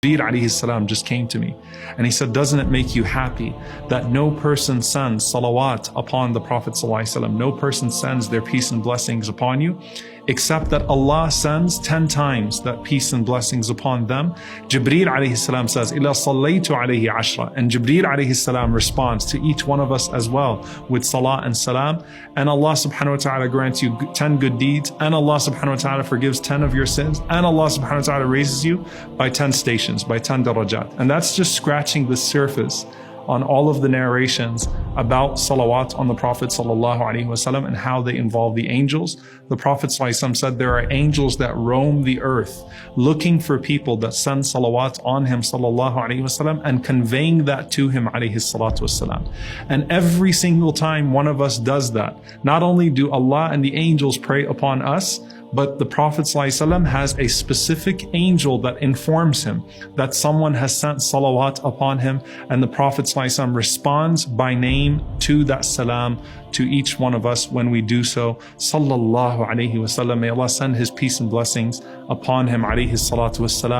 Jibreel alayhi salam just came to me and he said, doesn't it make you happy that no person sends salawat upon the Prophet ﷺ, no person sends their peace and blessings upon you, except that Allah sends 10 times that peace and blessings upon them. Jibreel alayhi salam says, إِلَا صَلَّيْتُ عَلَيْهِ عَشْرًا, and Jibreel alayhi salam responds to each one of us as well with salah and salam, and Allah subhanahu wa ta'ala grants you 10 good deeds, and Allah subhanahu wa ta'ala forgives 10 of your sins, and Allah subhanahu wa ta'ala raises you by 10 stations, by 10 darajat. And that's just scratching the surface on all of the narrations about salawat on the Prophet ﷺ and how they involve the angels. The Prophet ﷺ said there are angels that roam the earth looking for people that send salawat on him ﷺ and conveying that to him ﷺ. And every single time one of us does that, not only do Allah and the angels pray upon us, but the Prophet ﷺ has a specific angel that informs him that someone has sent salawat upon him, and the Prophet ﷺ responds by name to that salam to each one of us when we do so. Sallallahu alayhi wa sallam. May Allah send His peace and blessings upon him alayhi salatu wassalam.